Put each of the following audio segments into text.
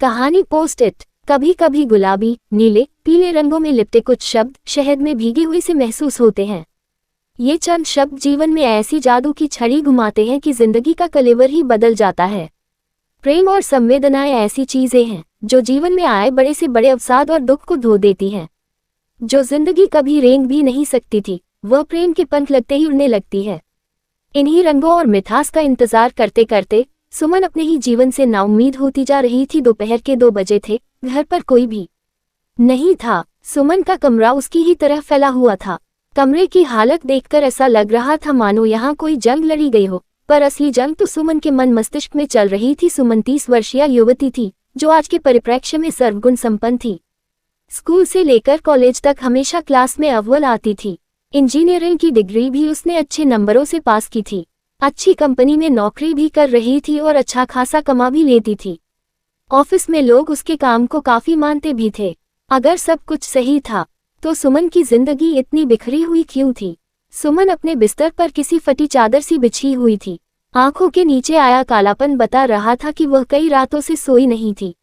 कहानी post it. कभी कभी गुलाबी, नीले, पीले रंगों में लिपटे कुछ शब्द शहद में भीगे हुए से महसूस होते हैं। ये चंद शब्द जीवन में ऐसी जादू की छड़ी घुमाते हैं कि जिंदगी का कलेवर ही बदल जाता है। प्रेम और संवेदनाएं ऐसी चीजें हैं जो जीवन में आए बड़े से बड़े अवसाद और दुख को धो देती हैं। जो जिंदगी कभी रेंग भी नहीं सकती थी, वह प्रेम के पंख लगते ही उड़ने लगती है। इन्हीं रंगों और मिठास का इंतजार करते करते सुमन अपने ही जीवन से नाउम्मीद होती जा रही थी। दोपहर के 2 बजे थे, घर पर कोई भी नहीं था। सुमन का कमरा उसकी ही तरह फैला हुआ था। कमरे की हालत देखकर ऐसा लग रहा था मानो यहाँ कोई जंग लड़ी गई हो, पर असली जंग तो सुमन के मन मस्तिष्क में चल रही थी। सुमन 30 वर्षीय युवती थी जो आज के परिप्रेक्ष्य में सर्वगुण संपन्न थी। स्कूल से लेकर कॉलेज तक हमेशा क्लास में अव्वल आती थी। इंजीनियरिंग की डिग्री भी उसने अच्छे नंबरों से पास की थी। अच्छी कंपनी में नौकरी भी कर रही थी और अच्छा खासा कमा भी लेती थी। ऑफिस में लोग उसके काम को काफी मानते भी थे। अगर सब कुछ सही था तो सुमन की जिंदगी इतनी बिखरी हुई क्यों थी? सुमन अपने बिस्तर पर किसी फटी चादर सी बिछी हुई थी। आंखों के नीचे आया कालापन बता रहा था कि वह कई रातों से सोई नहीं थी।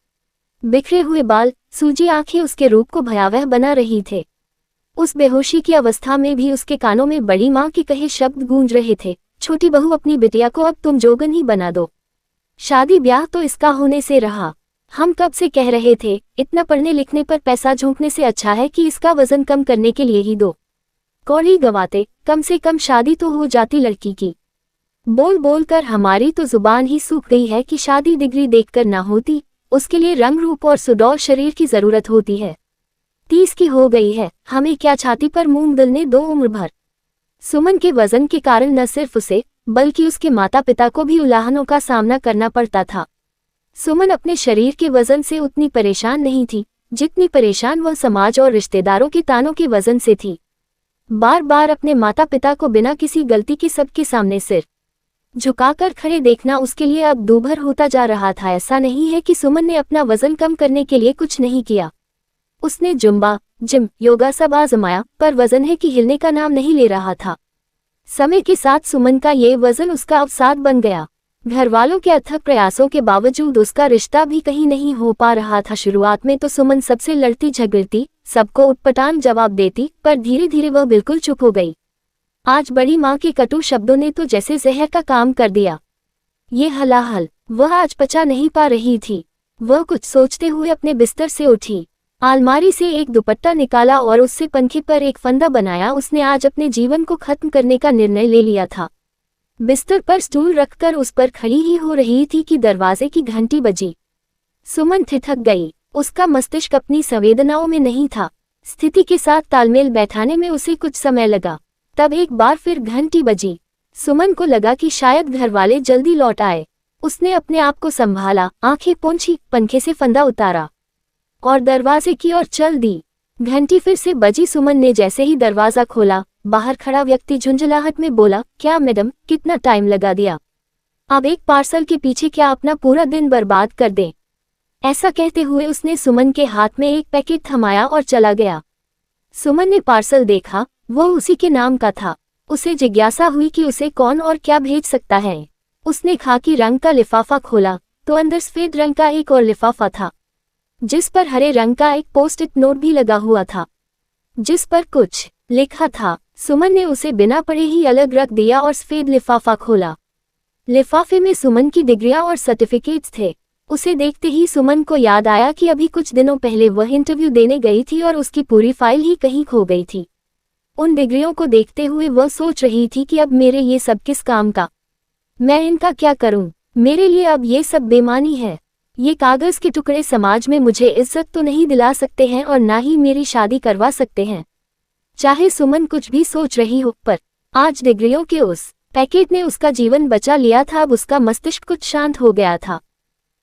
बिखरे हुए बाल, सूजी आंखें उसके रूप को भयावह बना रही थे। उस बेहोशी की अवस्था में भी उसके कानों में बड़ी माँ के कहे शब्द गूंज रहे थे, छोटी बहू अपनी बिटिया को अब तुम जोगन ही बना दो। शादी ब्याह तो इसका होने से रहा। हम कब से कह रहे थे, इतना पढ़ने लिखने पर पैसा झोंकने से अच्छा है कि इसका वजन कम करने के लिए ही 2 कौड़ी गवाते, कम से कम शादी तो हो जाती लड़की की। बोल बोल कर हमारी तो जुबान ही सूख गई है कि शादी डिग्री देखकर ना होती, उसके लिए रंग रूप और सुडौल शरीर की जरूरत होती है। 30 की हो गई है, हमें क्या छाती पर मूंग दलने दो उम्र भर। सुमन के वजन के कारण न सिर्फ उसे बल्कि उसके माता पिता को भी उलाहनों का सामना करना पड़ता था। सुमन अपने शरीर के वजन से उतनी परेशान नहीं थी जितनी परेशान वह समाज और रिश्तेदारों के तानों के वजन से थी। बार बार अपने माता पिता को बिना किसी गलती के सबके सामने सिर झुकाकर खड़े देखना उसके लिए अब दूभर होता जा रहा था। ऐसा नहीं है कि सुमन ने अपना वजन कम करने के लिए कुछ नहीं किया। उसने जुम्बा, जिम, योगा सब आजमाया, पर वजन है कि हिलने का नाम नहीं ले रहा था। समय के साथ सुमन का ये वजन उसका अवसाद बन गया। घर वालों के अथक प्रयासों के बावजूद उसका रिश्ता भी कहीं नहीं हो पा रहा था। शुरुआत में तो सुमन सबसे लड़ती झगड़ती, सबको उटपटांग जवाब देती, पर धीरे धीरे वह बिल्कुल चुप हो गई। आज बड़ी माँ के कटु शब्दों ने तो जैसे जहर का काम कर दिया। ये हलाहल वह आज पचा नहीं पा रही थी। वह कुछ सोचते हुए अपने बिस्तर से उठी, अलमारी से एक दुपट्टा निकाला और उससे पंखे पर एक फंदा बनाया। उसने आज अपने जीवन को खत्म करने का निर्णय ले लिया था। बिस्तर पर स्टूल रखकर उस पर खड़ी ही हो रही थी कि दरवाजे की घंटी बजी। सुमन ठिठक गई। उसका मस्तिष्क अपनी संवेदनाओं में नहीं था। स्थिति के साथ तालमेल बैठाने में उसे कुछ समय लगा। तब एक बार फिर घंटी बजी। सुमन को लगा कि शायद घर वाले जल्दी लौट आए। उसने अपने आप को संभाला, आंखें पोंछी, पंखे से फंदा उतारा और दरवाजे की ओर चल दी। घंटी फिर से बजी। सुमन ने जैसे ही दरवाजा खोला, बाहर खड़ा व्यक्ति झुंझलाहट में बोला, क्या मैडम, कितना टाइम लगा दिया? अब एक पार्सल के पीछे क्या अपना पूरा दिन बर्बाद कर दें? ऐसा कहते हुए उसने सुमन के हाथ में एक पैकेट थमाया और चला गया। सुमन ने पार्सल देखा, वह उसी के नाम का था। उसे जिज्ञासा हुई कि उसे कौन और क्या भेज सकता है। उसने खाकी रंग का लिफाफा खोला तो अंदर सफेद रंग का एक और लिफाफा था, जिस पर हरे रंग का एक पोस्ट इट नोट भी लगा हुआ था, जिस पर कुछ लिखा था। सुमन ने उसे बिना पढ़े ही अलग रख दिया और सफेद लिफाफा खोला। लिफाफे में सुमन की डिग्रियां और सर्टिफिकेट्स थे। उसे देखते ही सुमन को याद आया कि अभी कुछ दिनों पहले वह इंटरव्यू देने गई थी और उसकी पूरी फाइल ही कहीं खो गई थी। उन डिग्रियों को देखते हुए वह सोच रही थी कि अब मेरे ये सब किस काम का? मैं इनका क्या करूं? मेरे लिए अब ये सब बेमानी है। ये कागज के टुकड़े समाज में मुझे इज्जत तो नहीं दिला सकते हैं और ना ही मेरी शादी करवा सकते हैं। चाहे सुमन कुछ भी सोच रही हो, पर आज डिग्रियों के उस पैकेट ने उसका जीवन बचा लिया था। अब उसका मस्तिष्क कुछ शांत हो गया था।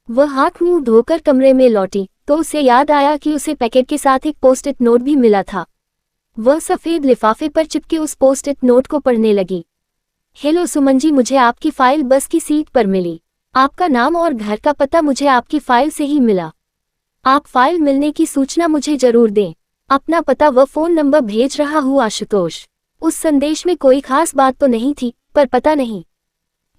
वह हाथ मुंह धोकर कमरे में लौटी तो उसे याद आया कि उसे पैकेट के साथ एक पोस्ट इट नोट भी मिला था। वह सफेद लिफाफे पर चिपके उस पोस्ट इट नोट को पढ़ने लगी। हेलो सुमन जी, मुझे आपकी फाइल बस की सीट पर मिली। आपका नाम और घर का पता मुझे आपकी फाइल से ही मिला। आप फाइल मिलने की सूचना मुझे जरूर दें। अपना पता व फोन नंबर भेज रहा हूँ, आशुतोष। उस संदेश में कोई खास बात तो नहीं थी, पर पता नहीं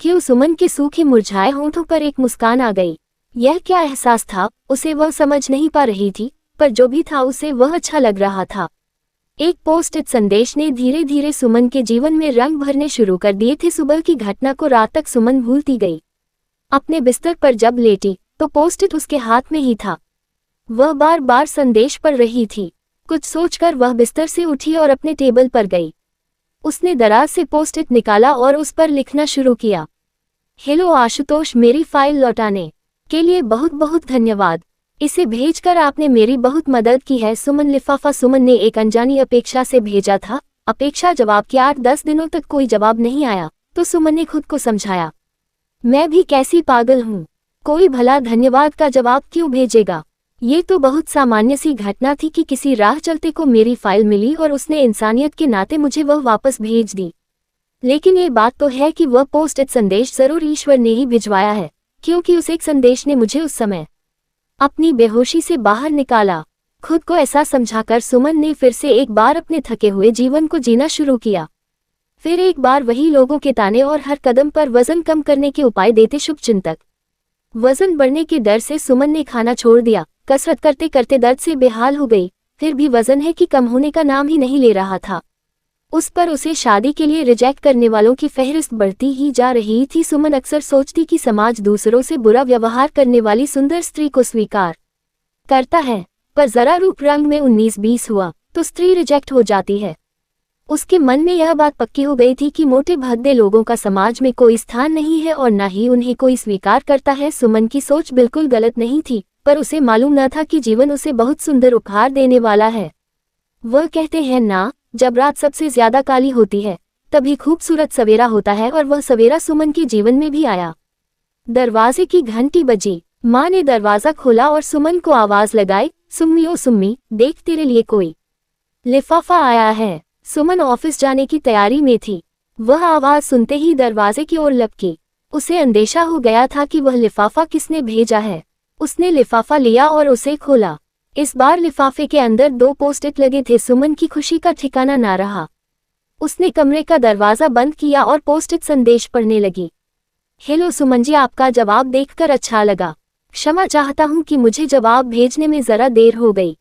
क्यों सुमन के सूखे मुरझाए होंठों पर एक मुस्कान आ गई। यह क्या एहसास था, उसे वह समझ नहीं पा रही थी, पर जो भी था उसे वह अच्छा लग रहा था। एक पोस्ट इट संदेश ने धीरे धीरे सुमन के जीवन में रंग भरने शुरू कर दिए थे। सुबह की घटना को रात तक सुमन भूलती गई। अपने बिस्तर पर जब लेटी तो पोस्ट इट उसके हाथ में ही था। वह बार बार संदेश पढ़ रही थी। कुछ सोचकर वह बिस्तर से उठी और अपने टेबल पर गई। उसने दराज से पोस्ट इट निकाला और उस पर लिखना शुरू किया। हेलो आशुतोष, मेरी फाइल लौटाने के लिए बहुत बहुत धन्यवाद। इसे भेजकर आपने मेरी बहुत मदद की है। सुमन। लिफाफा सुमन ने एक अनजानी अपेक्षा से भेजा था। अपेक्षा जवाब के 8-10 दिनों तक कोई जवाब नहीं आया तो सुमन ने खुद को समझाया, मैं भी कैसी पागल हूँ, कोई भला धन्यवाद का जवाब क्यों भेजेगा। ये तो बहुत सामान्य सी घटना थी कि किसी राह चलते को मेरी फाइल मिली और उसने इंसानियत के नाते मुझे वह वापस भेज दी। लेकिन ये बात तो है कि वह पोस्ट इट संदेश जरूर ईश्वर ने ही भिजवाया है, क्योंकि उस एक संदेश ने मुझे उस समय अपनी बेहोशी से बाहर निकाला। खुद को ऐसा समझाकर सुमन ने फिर से एक बार अपने थके हुए जीवन को जीना शुरू किया। फिर एक बार वही लोगों के ताने और हर कदम पर वजन कम करने के उपाय देते शुभचिंतक। वजन बढ़ने के डर से सुमन ने खाना छोड़ दिया। कसरत करते करते दर्द से बेहाल हो गई। फिर भी वजन है कि कम होने का नाम ही नहीं ले रहा था। उस पर उसे शादी के लिए रिजेक्ट करने वालों की फहरिस्त बढ़ती ही जा रही थी। सुमन अक्सर सोचती कि समाज दूसरों से बुरा व्यवहार करने वाली सुंदर स्त्री को स्वीकार करता है, पर जरा रूप रंग में 19-20 हुआ तो स्त्री रिजेक्ट हो जाती है। उसके मन में यह बात पक्की हो गई थी कि मोटे भद्दे लोगों का समाज में कोई स्थान नहीं है और न ही उन्हें कोई स्वीकार करता है। सुमन की सोच बिल्कुल गलत नहीं थी, पर उसे मालूम न था कि जीवन उसे बहुत सुंदर उपहार देने वाला है। वह कहते हैं ना, जब रात सबसे ज्यादा काली होती है तभी खूबसूरत सवेरा होता है, और वह सवेरा सुमन के जीवन में भी आया। दरवाजे की घंटी बजी। माँ ने दरवाजा खोला और सुमन को आवाज लगाई, सुम्मी ओ सुम्मी, देख तेरे लिए कोई लिफाफा आया है। सुमन ऑफिस जाने की तैयारी में थी। वह आवाज सुनते ही दरवाजे की ओर लपकी। उसे अंदेशा हो गया था कि वह लिफाफा किसने भेजा है। उसने लिफाफा लिया और उसे खोला। इस बार लिफाफे के अंदर 2 पोस्ट इट लगे थे। सुमन की खुशी का ठिकाना ना रहा। उसने कमरे का दरवाजा बंद किया और पोस्ट इट संदेश पढ़ने लगी। हेलो सुमन जी, आपका जवाब देखकर अच्छा लगा। क्षमा चाहता हूँ कि मुझे जवाब भेजने में जरा देर हो गई।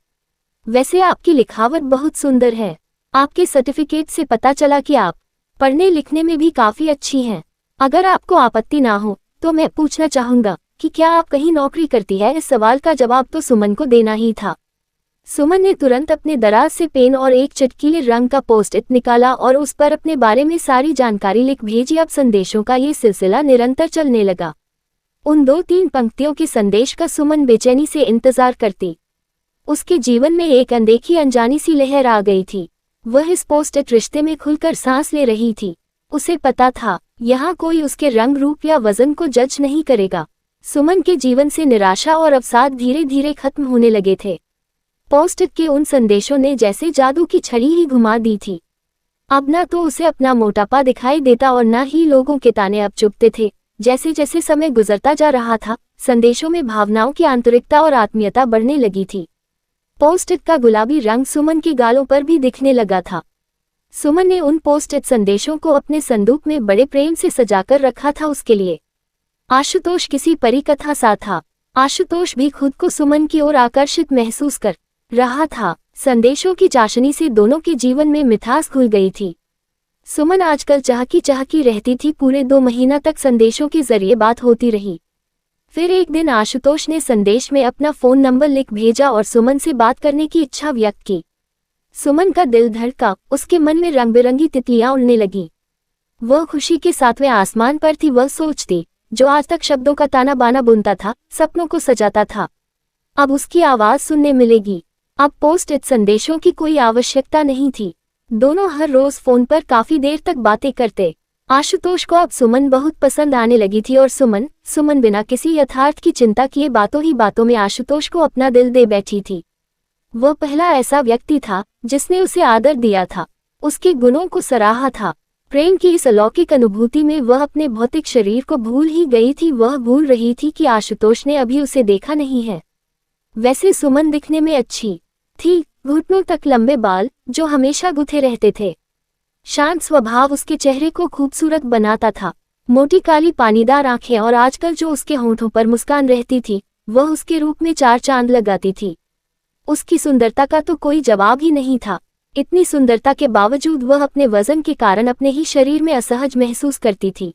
वैसे आपकी लिखावट बहुत सुंदर है। आपके सर्टिफिकेट से पता चला कि आप पढ़ने लिखने में भी काफी अच्छी हैं। अगर आपको आपत्ति ना हो तो मैं पूछना चाहूंगा कि क्या आप कहीं नौकरी करती है। इस सवाल का जवाब तो सुमन को देना ही था। सुमन ने तुरंत अपने दराज से पेन और एक चटकीले रंग का पोस्ट इट निकाला और उस पर अपने बारे में सारी जानकारी लिख भेजी। अब संदेशों का ये सिलसिला निरंतर चलने लगा। उन 2-3 पंक्तियों के संदेश का सुमन बेचैनी से इंतजार करती। उसके जीवन में एक अनदेखी अनजानी सी लहर आ गई थी। वह इस पोस्ट इट रिश्ते में खुलकर सांस ले रही थी। उसे पता था यहाँ कोई उसके रंग रूप या वजन को जज नहीं करेगा। सुमन के जीवन से निराशा और अवसाद धीरे धीरे खत्म होने लगे थे। पोस्ट इट के उन संदेशों ने जैसे जादू की छड़ी ही घुमा दी थी। अब न तो उसे अपना मोटापा दिखाई देता और न ही लोगों के ताने अब चुभते थे। जैसे जैसे समय गुजरता जा रहा था, संदेशों में भावनाओं की आंतरिकता और आत्मीयता बढ़ने लगी थी। पोस्ट इट का गुलाबी रंग सुमन के गालों पर भी दिखने लगा था। सुमन ने उन पोस्ट इट संदेशों को अपने संदूक में बड़े प्रेम से सजाकर रखा था। उसके लिए आशुतोष किसी परी कथा सा था। आशुतोष भी खुद को सुमन की ओर आकर्षित महसूस कर रहा था। संदेशों की चाशनी से दोनों के जीवन में मिठास घुल गई थी। सुमन आजकल चाहकी रहती थी। पूरे 2 महीना तक संदेशों के जरिए बात होती रही। फिर एक दिन आशुतोष ने संदेश में अपना फोन नंबर लिख भेजा और सुमन से बात करने की इच्छा व्यक्त की। सुमन का दिल धड़का। उसके मन में रंग बिरंगी तितलियां उड़ने लगी। वह खुशी के 7वें आसमान पर थी। वह सोचती, जो आज तक शब्दों का ताना बाना बुनता था, सपनों को सजाता था, अब उसकी आवाज सुनने मिलेगी। अब पोस्ट इट संदेशों की कोई आवश्यकता नहीं थी। दोनों हर रोज फोन पर काफी देर तक बातें करते। आशुतोष को अब सुमन बहुत पसंद आने लगी थी और सुमन बिना किसी यथार्थ की चिंता किए बातों ही बातों में आशुतोष को अपना दिल दे बैठी थी। वह पहला ऐसा व्यक्ति था जिसने उसे आदर दिया था, उसके गुणों को सराहा था। प्रेम की इस अलौकिक अनुभूति में वह अपने भौतिक शरीर को भूल ही गई थी। वह भूल रही थी कि आशुतोष ने अभी उसे देखा नहीं है। वैसे सुमन दिखने में अच्छी थी। घुटनों तक लंबे बाल जो हमेशा गुथे रहते थे। शांत स्वभाव उसके चेहरे को खूबसूरत बनाता था। मोटी काली पानीदार आंखें और आजकल जो उसके होंठों पर मुस्कान रहती थी, वह उसके रूप में चार चांद लगाती थी। उसकी सुंदरता का तो कोई जवाब ही नहीं था। इतनी सुंदरता के बावजूद वह अपने वजन के कारण अपने ही शरीर में असहज महसूस करती थी।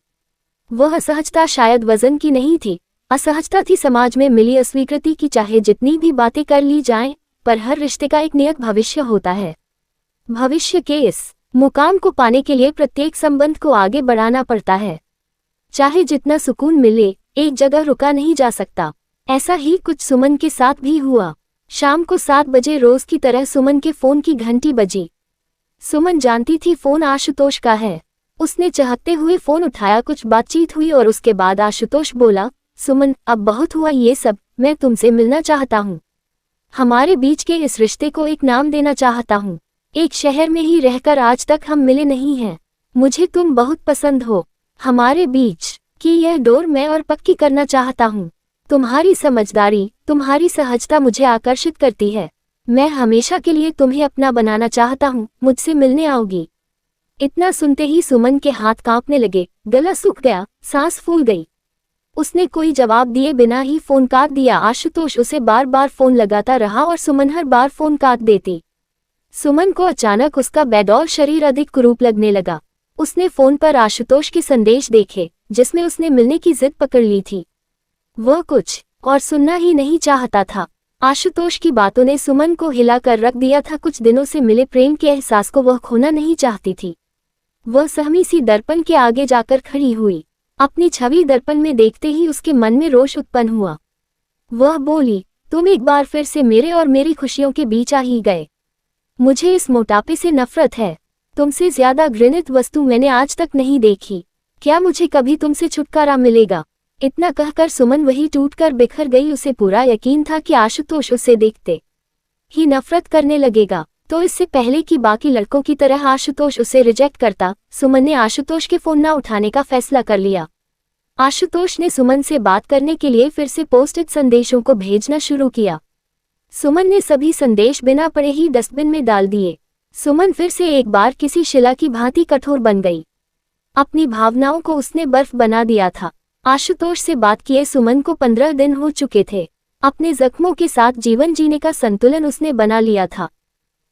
वह असहजता शायद वजन की नहीं थी, असहजता थी समाज में मिली अस्वीकृति की। चाहे जितनी भी बातें कर ली जाएं, पर हर रिश्ते का एक नियत भविष्य होता है। भविष्य के इस मुकाम को पाने के लिए प्रत्येक संबंध को आगे बढ़ाना पड़ता है। चाहे जितना सुकून मिले, एक जगह रुका नहीं जा सकता। ऐसा ही कुछ सुमन के साथ भी हुआ। शाम को 7 बजे रोज की तरह सुमन के फोन की घंटी बजी। सुमन जानती थी फोन आशुतोष का है। उसने चहकते हुए फोन उठाया। कुछ बातचीत हुई और उसके बाद आशुतोष बोला, सुमन, अब बहुत हुआ ये सब, मैं तुमसे मिलना चाहता हूँ। हमारे बीच के इस रिश्ते को एक नाम देना चाहता हूँ। एक शहर में ही रहकर आज तक हम मिले नहीं हैं। मुझे तुम बहुत पसंद हो। हमारे बीच की यह डोर मैं और पक्की करना चाहता हूँ। तुम्हारी समझदारी, तुम्हारी सहजता मुझे आकर्षित करती है। मैं हमेशा के लिए तुम्हें अपना बनाना चाहता हूँ। मुझसे मिलने आओगी? इतना सुनते ही सुमन के हाथ कांपने लगे, गला सूख गया, सांस फूल गई। उसने कोई जवाब दिए बिना ही फोन काट दिया। आशुतोष उसे बार बार फोन लगाता रहा और सुमन हर बार फोन काट देती। सुमन को अचानक उसका बेडौल शरीर अधिक कुरूप लगने लगा। उसने फोन पर आशुतोष के संदेश देखे, जिसमें उसने मिलने की जिद पकड़ ली थी। वह कुछ और सुनना ही नहीं चाहता था। आशुतोष की बातों ने सुमन को हिला कर रख दिया था। कुछ दिनों से मिले प्रेम के एहसास को वह खोना नहीं चाहती थी। वह सहमी सी दर्पण के आगे जाकर खड़ी हुई। अपनी छवि दर्पण में देखते ही उसके मन में रोष उत्पन्न हुआ। वह बोली, तुम एक बार फिर से मेरे और मेरी खुशियों के बीच आ ही गए। मुझे इस मोटापे से नफरत है। तुमसे ज्यादा घृणित वस्तु मैंने आज तक नहीं देखी। क्या मुझे कभी तुमसे छुटकारा मिलेगा? इतना कहकर सुमन वही टूटकर बिखर गई। उसे पूरा यकीन था कि आशुतोष उसे देखते ही नफरत करने लगेगा, तो इससे पहले कि बाकी लड़कों की तरह आशुतोष उसे रिजेक्ट करता, सुमन ने आशुतोष के फोन न उठाने का फैसला कर लिया। आशुतोष ने सुमन से बात करने के लिए फिर से पोस्टेड संदेशों को भेजना शुरू किया। सुमन ने सभी संदेश बिना पढ़े ही डस्टबिन में डाल दिए। सुमन फिर से एक बार किसी शिला की भांति कठोर बन गई। अपनी भावनाओं को उसने बर्फ बना दिया था। आशुतोष से बात किए सुमन को 15 दिन हो चुके थे। अपने जख्मों के साथ जीवन जीने का संतुलन उसने बना लिया था।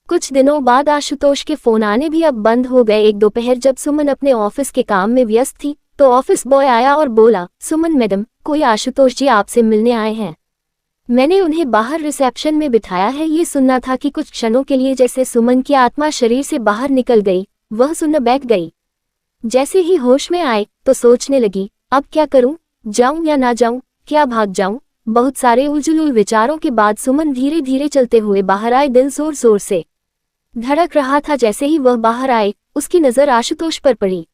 कुछ दिनों बाद आशुतोष के फोन आने भी अब बंद हो गए। एक दोपहर जब सुमन अपने ऑफिस के काम में व्यस्त थी, तो ऑफिस बॉय आया और बोला, सुमन मैडम, कोई आशुतोष जी आपसे मिलने आए हैं। मैंने उन्हें बाहर रिसेप्शन में बिठाया है। ये सुनना था कि कुछ क्षणों के लिए जैसे सुमन की आत्मा शरीर से बाहर निकल गई। वह सुन बैठ गई। जैसे ही होश में आए तो सोचने लगी, अब क्या करूं? जाऊं या ना जाऊं? क्या भाग जाऊं? बहुत सारे उलझुल विचारों के बाद सुमन धीरे धीरे चलते हुए बाहर आए। दिल जोर जोर से धड़क रहा था। जैसे ही वह बाहर आए, उसकी नजर आशुतोष पर पड़ी।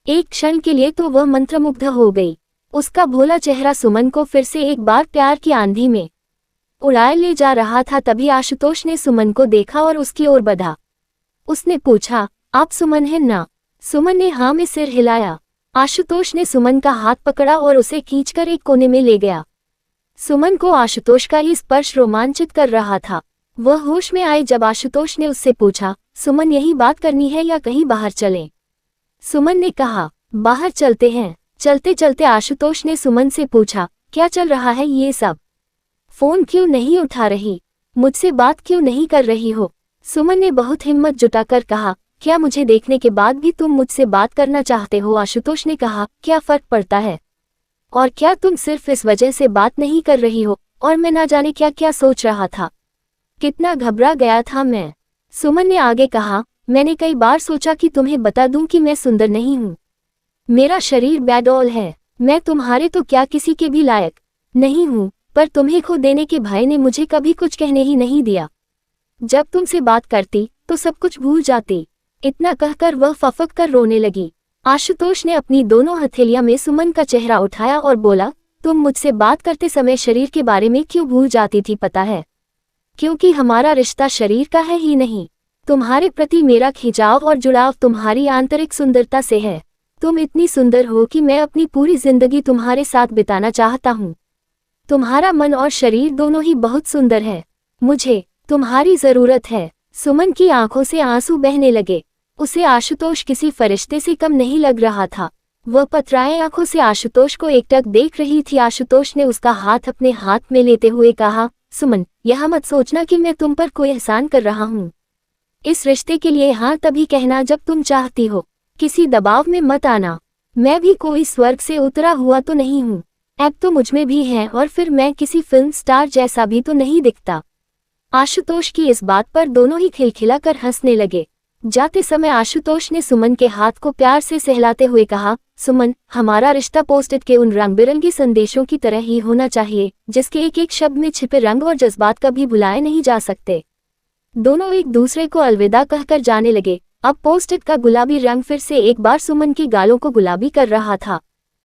एक क्षण के लिए तो वह मंत्रमुग्ध हो गई। उसका भोला चेहरा सुमन को फिर से एक बार प्यार की आंधी में उड़ाए ले जा रहा था। तभी आशुतोष ने सुमन को देखा और उसकी ओर बढ़ा। उसने पूछा, आप सुमन हैं ना? सुमन ने हाँ में सिर हिलाया। आशुतोष ने सुमन का हाथ पकड़ा और उसे खींचकर एक कोने में ले गया। सुमन को आशुतोष का ये स्पर्श रोमांचित कर रहा था। वह होश में आए जब आशुतोष ने उससे पूछा, सुमन यही बात करनी है या कहीं बाहर चलें? सुमन ने कहा, बाहर चलते हैं। चलते चलते आशुतोष ने सुमन से पूछा, क्या चल रहा है ये सब? फोन क्यों नहीं उठा रही? मुझसे बात क्यों नहीं कर रही हो? सुमन ने बहुत हिम्मत जुटाकर कहा, क्या मुझे देखने के बाद भी तुम मुझसे बात करना चाहते हो? आशुतोष ने कहा, क्या फर्क पड़ता है? और क्या तुम सिर्फ इस वजह से बात नहीं कर रही हो? और मैं ना जाने क्या क्या सोच रहा था, कितना घबरा गया था मैं। सुमन ने आगे कहा, मैंने कई बार सोचा कि तुम्हें बता दूं कि मैं सुंदर नहीं हूं। मेरा शरीर बेडौल है। मैं तुम्हारे तो क्या किसी के भी लायक नहीं हूं, पर तुम्हें खो देने के भय ने मुझे कभी कुछ कहने ही नहीं दिया। जब तुमसे बात करती तो सब कुछ भूल जाती। इतना कहकर वह फफक कर रोने लगी। आशुतोष ने अपनी दोनों हथेलियां में सुमन का चेहरा उठाया और बोला, तुम मुझसे बात करते समय शरीर के बारे में क्यों भूल जाती थी पता है? क्योंकि हमारा रिश्ता शरीर का है ही नहीं। तुम्हारे प्रति मेरा खिंचाव और जुड़ाव तुम्हारी आंतरिक सुंदरता से है। तुम इतनी सुंदर हो कि मैं अपनी पूरी जिंदगी तुम्हारे साथ बिताना चाहता हूँ। तुम्हारा मन और शरीर दोनों ही बहुत सुंदर है। मुझे तुम्हारी जरूरत है। सुमन की आंखों से आंसू बहने लगे। उसे आशुतोष किसी फरिश्ते से कम नहीं लग रहा था। वह पथराए आंखों से आशुतोष को एकटक देख रही थी। आशुतोष ने उसका हाथ अपने हाथ में लेते हुए कहा, सुमन, यह मत सोचना कि मैं तुम पर कोई एहसान कर रहा हूँ। इस रिश्ते के लिए हाँ तभी कहना जब तुम चाहती हो, किसी दबाव में मत आना। मैं भी कोई स्वर्ग से उतरा हुआ तो नहीं हूँ, ऐब तो मुझमें भी है, और फिर मैं किसी फिल्म स्टार जैसा भी तो नहीं दिखता। आशुतोष की इस बात पर दोनों ही खिलखिलाकर हंसने लगे। जाते समय आशुतोष ने सुमन के हाथ को प्यार से सहलाते हुए कहा, सुमन, हमारा रिश्ता पोस्ट-इट के उन रंग बिरंगे संदेशों की तरह ही होना चाहिए, जिसके एक एक शब्द में छिपे रंग और जज्बात कभी भुलाए नहीं जा सकते। दोनों एक दूसरे को अलविदा कहकर जाने लगे। अब पोस्ट-इट का गुलाबी रंग फिर से एक बार सुमन की गालों को गुलाबी कर रहा था।